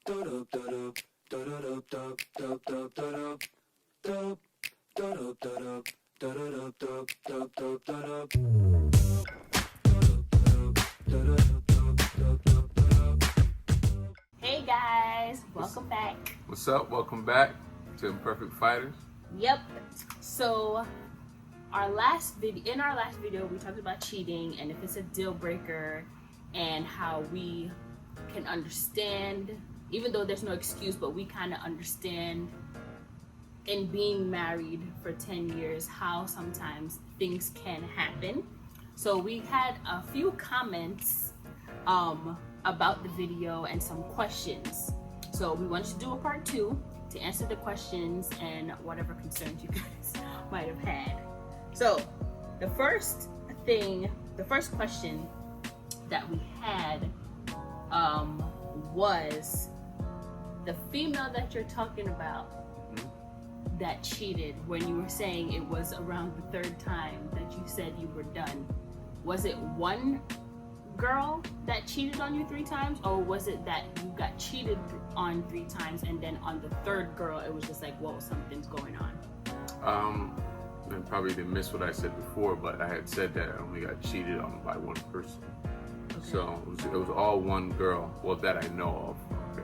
Hey guys, welcome back. What's up? Welcome back to Imperfect Fighters. Yep. So in our last video we talked about cheating and if it's a deal breaker and how we can understand, even though there's no excuse, but we kind of understand in being married for 10 years how sometimes things can happen. So we had a few comments about the video and some questions. So we wanted to do a part 2 to answer the questions and whatever concerns you guys might have had. So the first question that we had was the female that you're talking about that cheated, when you were saying it was around the third time that you said you were done. Was it one girl that cheated on you 3 times, or was it that you got cheated on 3 times and then on the third girl it was just like, whoa, something's going on? And probably didn't miss what I said before, but I had said that I only got cheated on by one person. Okay. So it was all one girl, well, that I know of. Okay.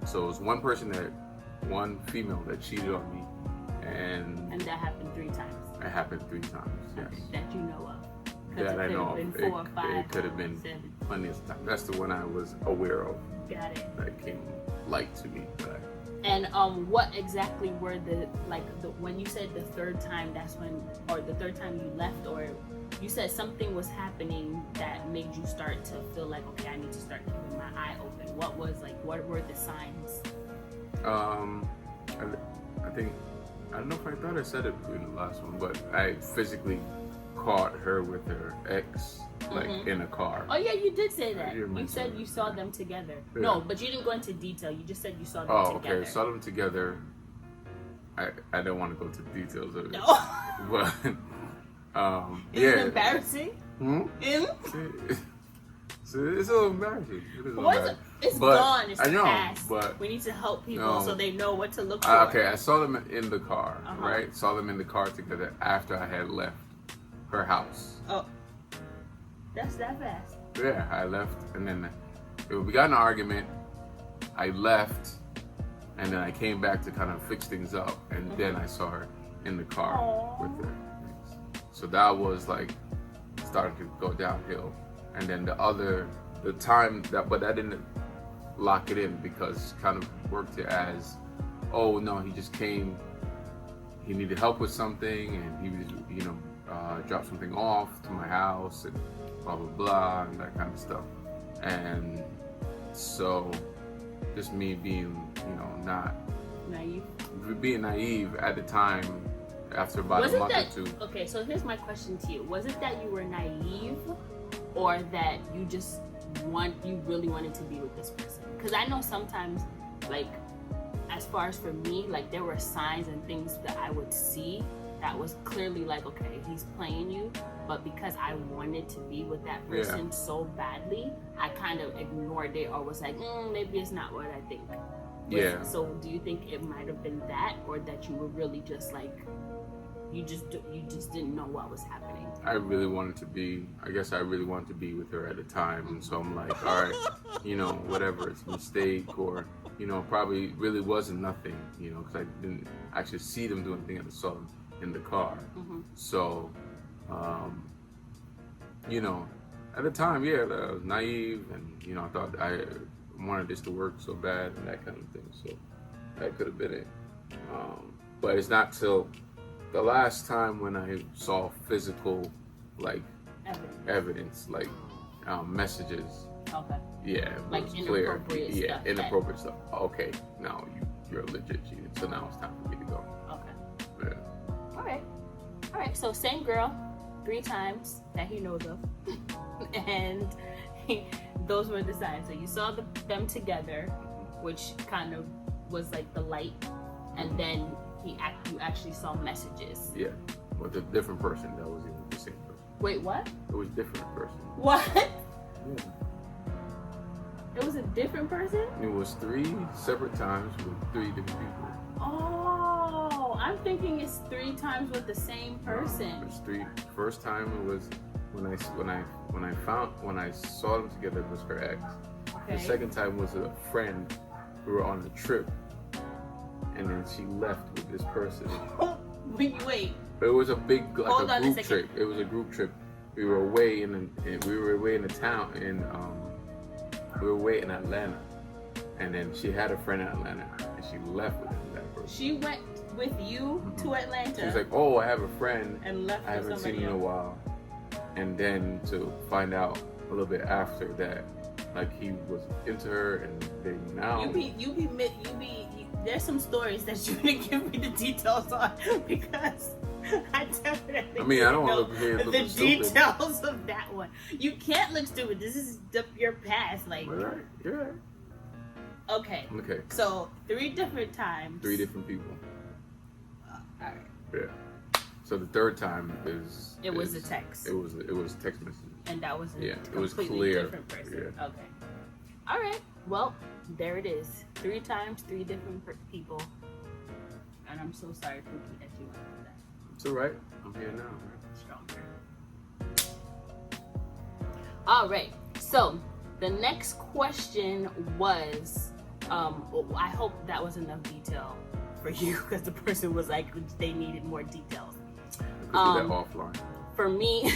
So it was one female that cheated on me, and that happened 3 times. It happened 3 times, yes. Okay, that you know of. That I know of. It could have been 7. plenty of times. That's the one I was aware of. Got it. That came light to me. And what exactly were when you said the third time, that's when, or the third time you left, or you said something was happening that made you start to feel like, okay, I need to start keeping my eye open. What were the signs? I don't know if I thought I said it in the last one, but I physically caught her with her ex, like in a car. Oh yeah, you did say that. You said you saw them together. Yeah. No, but you didn't go into detail. You just said you saw them together. Okay, saw them together. I don't want to go to details of it. No. But Is it embarrassing? So it's a little embarrassing. It's gone. It's I know, past. but we need to help people so they know what to look for. Okay, I saw them in the car, right? Saw them in the car together after I had left her house. Oh, that's that fast. Yeah, I left, and then we got in an argument. I left, and then I came back to kind of fix things up, and then I saw her in the car with her. So that was like starting to go downhill. And then the time but that didn't lock it in, because kind of worked it as, oh no, he just came, he needed help with something, and he was, dropped something off to my house and blah blah blah and that kind of stuff. And so just me being, not being naive at the time, after about a month or 2. Okay, so here's my question to you. Was it that you were naive, or that you really wanted to be with this person? Because I know sometimes, like, as far as for me, like, there were signs and things that I would see that was clearly like, okay, he's playing you, but because I wanted to be with that person so badly, I kind of ignored it, or was like, maybe it's not what I think. Yeah. So do you think it might have been that, or that you were really just like, you just didn't know what was happening? I really wanted to be with her at the time, and so I'm like, all right, whatever, it's a mistake, or probably really wasn't nothing, because I didn't actually see them do anything. I saw them in the car. So at the time, I was naive, and I thought I wanted this to work so bad and that kind of thing. So that could have been it. But it's not till the last time when I saw physical, like, evidence, like messages. Okay. Yeah, it like was inappropriate clear. stuff. Yeah, inappropriate stuff. Okay, now you're legit cheating. So now it's time for me to go. Okay. Yeah. All right. So same girl, 3 times that he knows of, and those were the signs. So you saw them together, which kind of was like the light, and then you actually saw messages. Yeah, with a different person. That wasn't even the same person. Wait, what? It was a different person. What? Yeah. It was a different person? It was 3 separate times with 3 different people. Oh, I'm thinking it's 3 times with the same person. It's 3. First time it was when I saw them together, it was her ex. Okay. The second time was a friend. We were on a trip, and then she left with this person. Wait. It was a big, like Hold a on group a trip. It was a group trip. We were away in the town, and we were away in Atlanta. And then she had a friend in Atlanta, and she left with that person. She went with you to Atlanta. She was like, "Oh, I have a friend, and left. I haven't seen him in a while." And then to find out a little bit after that, like he was into her, and they now. There's some stories that you didn't give me the details on because I definitely. I mean, I don't want to hear the looking stupid. details of that one. You can't look stupid. This is your past, like. All right, you're right. Okay. Okay. So 3 different times. 3 different people. All right. Yeah. So the third time was a text. It was text message. And that was a it completely was clear. different person. Yeah. Okay. All right. Well, there it is. 3 times, 3 different people. And I'm so sorry, Pookie, that you went through that. It's all right. I'm here now. Stronger. All right. So the next question was, I hope that was enough detail for you because the person was like they needed more details. We could do that offline. For me,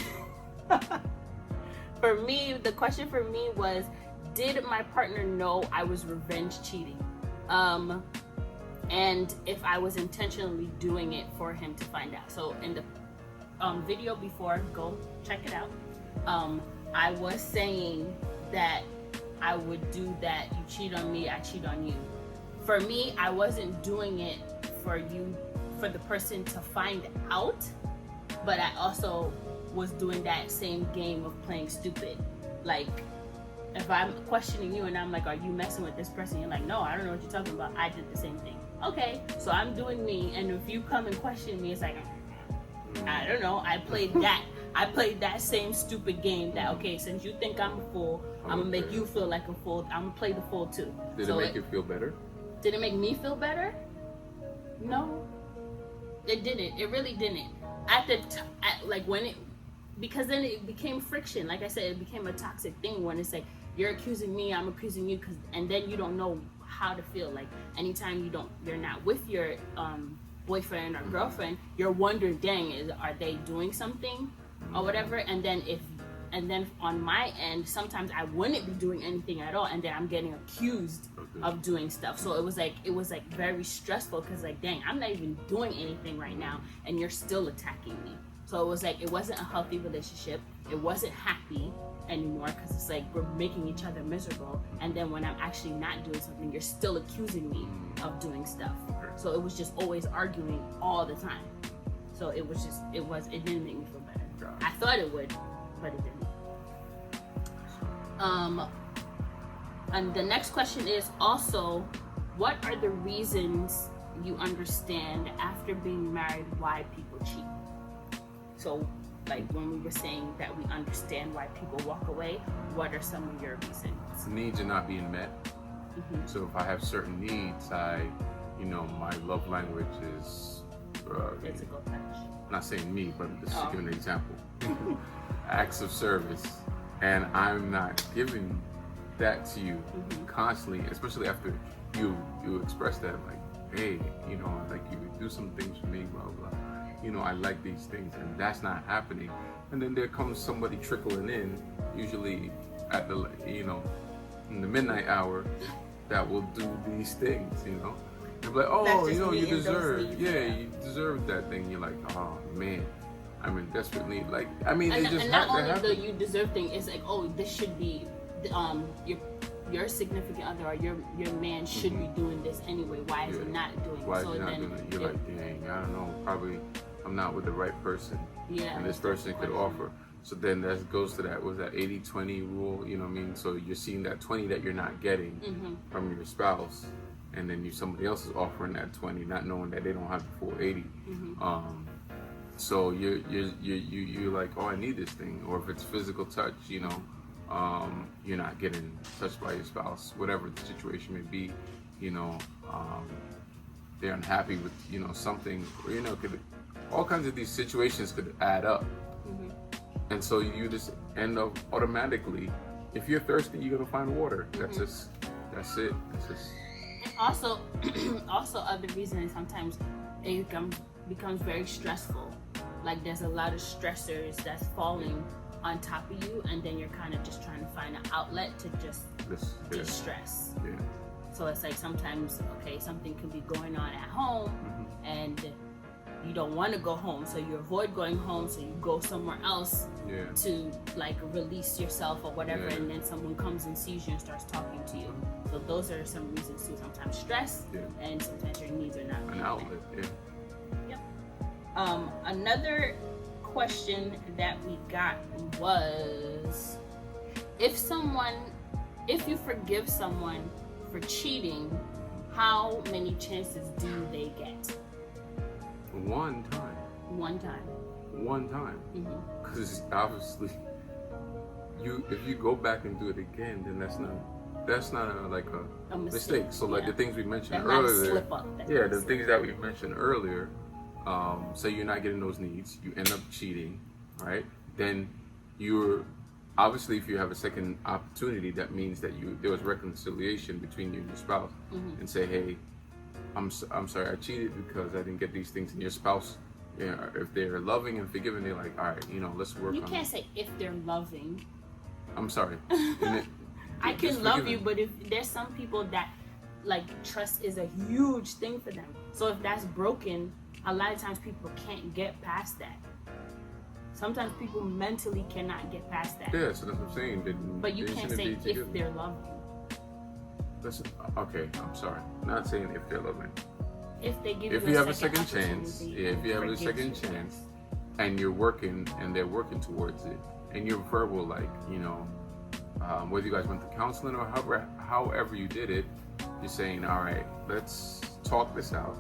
the question for me was, did my partner know I was revenge cheating? And if I was intentionally doing it for him to find out. So in the video before, go check it out. I was saying that I would do that. You cheat on me, I cheat on you. For me, I wasn't doing it for the person to find out, but I also was doing that same game of playing stupid. Like, if I'm questioning you and I'm like, are you messing with this person? You're like, no, I don't know what you're talking about. I did the same thing. Okay, so I'm doing me, and if you come and question me, it's like, I don't know. I played that same stupid game. That okay, since you think I'm a fool, I'm gonna make you feel like a fool. I'm gonna play the fool too. Did it make you feel better? Did it make me feel better? No, it didn't. It really didn't. Because then it became friction. Like I said, it became a toxic thing when it's like you're accusing me, I'm accusing you, and then you don't know how to feel. Like anytime you're not with your boyfriend or girlfriend, you're wondering, dang, are they doing something or whatever? And then on my end, sometimes I wouldn't be doing anything at all, and then I'm getting accused of doing stuff. So it was like very stressful because like, dang, I'm not even doing anything right now, and you're still attacking me. So it was like it wasn't a healthy relationship. It wasn't happy anymore because it's like we're making each other miserable, and then when I'm actually not doing something, you're still accusing me of doing stuff. So it was just always arguing all the time. So it didn't make me feel better. I thought it would, but it didn't. And the next question is also, what are the reasons you understand after being married why people cheat? So like when we were saying that we understand why people walk away, what are some of your reasons? Needs are not being met. Mm-hmm. So if I have certain needs, my love language is physical touch. I'm not saying me, but just to give an example. Acts of service, and I'm not giving that to you constantly, especially after you express that, like, hey, I'd like you to do some things for me, blah blah. I like these things, and that's not happening. And then there comes somebody trickling in, usually at the in the midnight hour, that will do these things, They're like, oh, you deserve, you deserve that thing. You're like, oh man, I'm in desperate need. Like, I mean, and, it just and not only the you deserve thing, it's like, oh, this should be, your significant other or your man should be doing this anyway. Why is he not doing it? Why is he not doing it? You're like, dang, I don't know, probably I'm not with the right person. Yeah. And this person could offer. So then that goes to that, was that 80-20 rule, you know what I mean? So you're seeing that 20 that you're not getting from your spouse, and then somebody else is offering that 20, not knowing that they don't have the full 80. So you're like, oh, I need this thing. Or if it's physical touch, you're not getting touched by your spouse, whatever the situation may be, you know, they're unhappy with, you know, something, or, you know, all kinds of these situations could add up. And so you just end up automatically, if you're thirsty, you're gonna find water. That's it. It's just. Also, other reasons sometimes it becomes very stressful. Like there's a lot of stressors that's falling on top of you, and then you're kind of just trying to find an outlet to just de-stress. Yeah. So it's like sometimes, okay, something could be going on at home, and you don't want to go home, so you avoid going home, so you go somewhere else to like release yourself or whatever, and then someone comes and sees you and starts talking to you. So those are some reasons too. Sometimes stress, and sometimes your needs are not an outlet. Yep. Another question that we got was, if you forgive someone for cheating, how many chances do they get? One time. Because obviously, if you go back and do it again, then that's not a mistake. So like the things we mentioned earlier, slip up, the things that we mentioned earlier. Say you're not getting those needs, you end up cheating, right? Then you're obviously, if you have a second opportunity, that means that there was reconciliation between you and your spouse, and say, hey, I'm sorry, I cheated because I didn't get these things. And your spouse, if they're loving and forgiving, they're like, all right, you know, let's work on it. You can't say if they're loving. I'm sorry. I can love you, but if there's some people that like trust is a huge thing for them. So if that's broken, a lot of times people can't get past that. Sometimes people mentally cannot get past that. Yeah, so that's what I'm saying. But you can't say if they're loving. Listen, okay, I'm sorry. I'm not saying if they're loving. If they give you have a second chance, if you have a second chance, and you're working, and they're working towards it, and you're verbal, like, you know, whether you guys went to counseling or however you did it, you're saying, all right, let's talk this out.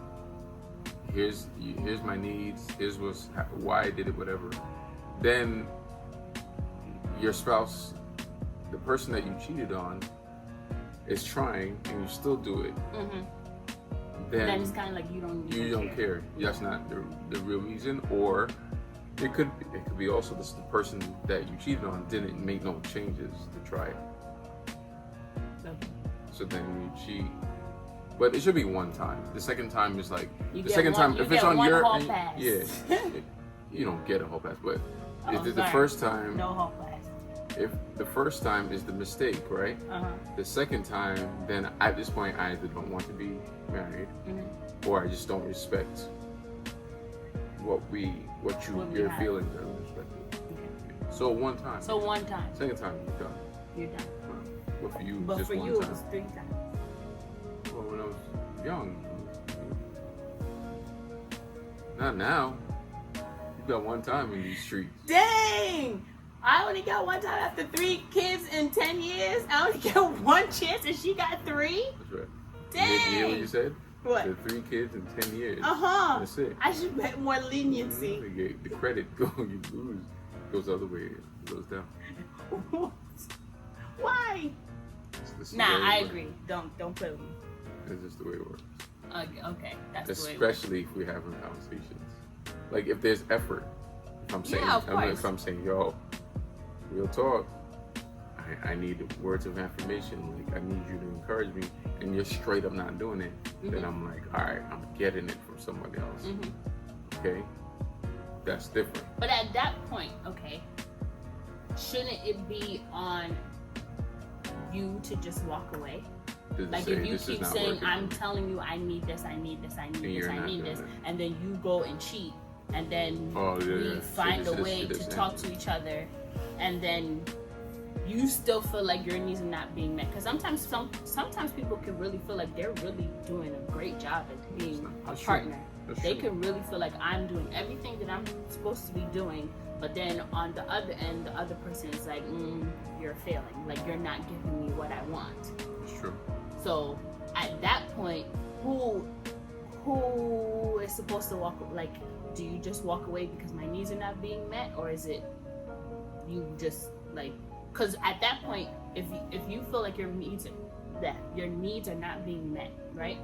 Here's my needs. Here's why I did it, whatever. Then your spouse, the person that you cheated on, is trying, and you still do it. Then it's kind of like you don't care. That's not the real reason, or it could be also the person that you cheated on didn't make no changes to try it. So then you cheat. But it should be one time. The second time is like if it's on your end, you don't get a whole pass. But the first time, no whole pass. If the first time is the mistake, right? The second time, then at this point I either don't want to be married, or I just don't respect your feelings are respected. Okay. So one time. Second time you're done. But for you, but just for one you, time. it was 3 times. Well, when I was young. Not now. You got one time in these streets. Dang! I only got one time after 3 kids in 10 years. I only get one chance, and she got 3. That's right. Dang! You hear what you said? What? The 3 kids in 10 years. That's it. I should get more leniency. The credit goes the other way. It goes down. Why? I agree. Don't play with me. It's just the way it works. Okay. That's especially if we're having conversations. Like if there's effort. If I'm saying, yo, real talk, I need words of affirmation. Like I need you to encourage me, and you're straight up not doing it. Then I'm like, all right, I'm getting it from somebody else. Okay, that's different. But at that point, okay, shouldn't it be on you to just walk away? Like if you keep saying, I'm telling you I need this, I need this, I need this, I need this, and then you go and cheat, and then we find a way to talk to each other, and then you still feel like your needs are not being met. Because sometimes people can really feel like they're really doing a great job at being a partner. They can really feel like I'm doing everything that I'm supposed to be doing, but then on the other end, the other person is like, you're failing. Like you're not giving me what I want. It's true. So at that point, who is supposed to walk? Like, do you just walk away because my needs are not being met, or is it you just like Because at that point, if you feel like your needs are not being met, right?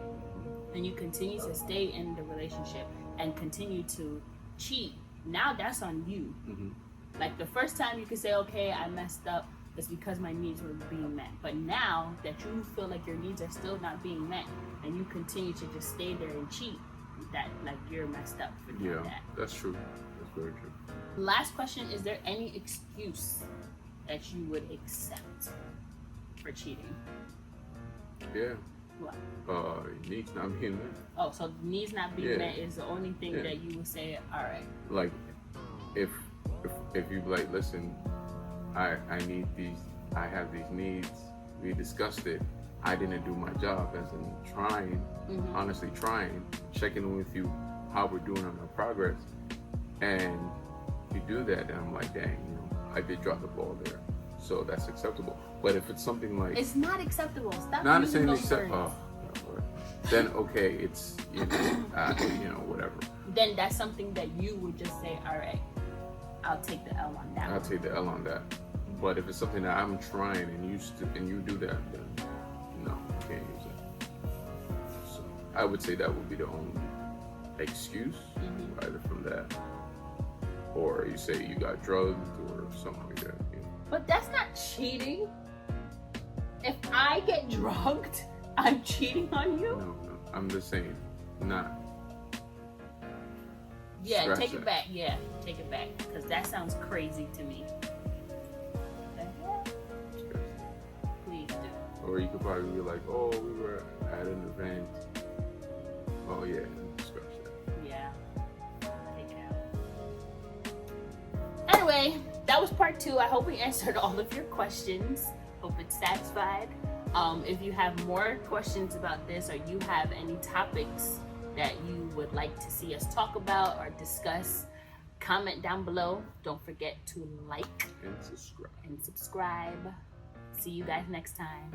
And you continue to stay in the relationship and continue to cheat, now that's on you. Like the first time you could say, okay, I messed up, it's because my needs were being met. But now that you feel like your needs are still not being met and you continue to just stay there and cheat, that like you're messed up for doing that. That's true. That's very true. Last question, is there any excuse that you would accept for cheating? Yeah. What? Needs not being met. Oh, so needs not being met is the only thing that you would say, all right. Like, if you be like, listen, I need these, I have these needs, we discussed it, I didn't do my job, as in trying, honestly trying, checking in with you how we're doing on our progress, and you do that, and I'm like, dang, I did drop the ball there, so that's acceptable. But if it's something like, it's not acceptable. Stop not using saying those accept, words. then okay, it's whatever. Then that's something that you would just say, all right, I'll take the L on that. I'll take the L on that. But if it's something that I'm trying and you do that, then no, you can't use it. So I would say that would be the only excuse, either from that, or you say you got drugged or something like that. But that's not cheating. If I get drugged, I'm cheating on you? No, I'm just saying, not. Yeah, take it back. Yeah, take it back. Because that sounds crazy to me. Please do. Or you could probably be like, oh, we were at an event. Oh, yeah, scratch that. Yeah, take it out. Anyway, that was part 2. I hope we answered all of your questions. Hope it's satisfied. If you have more questions about this, or you have any topics that you would like to see us talk about or discuss, comment down below. Don't forget to like and subscribe. See you guys next time.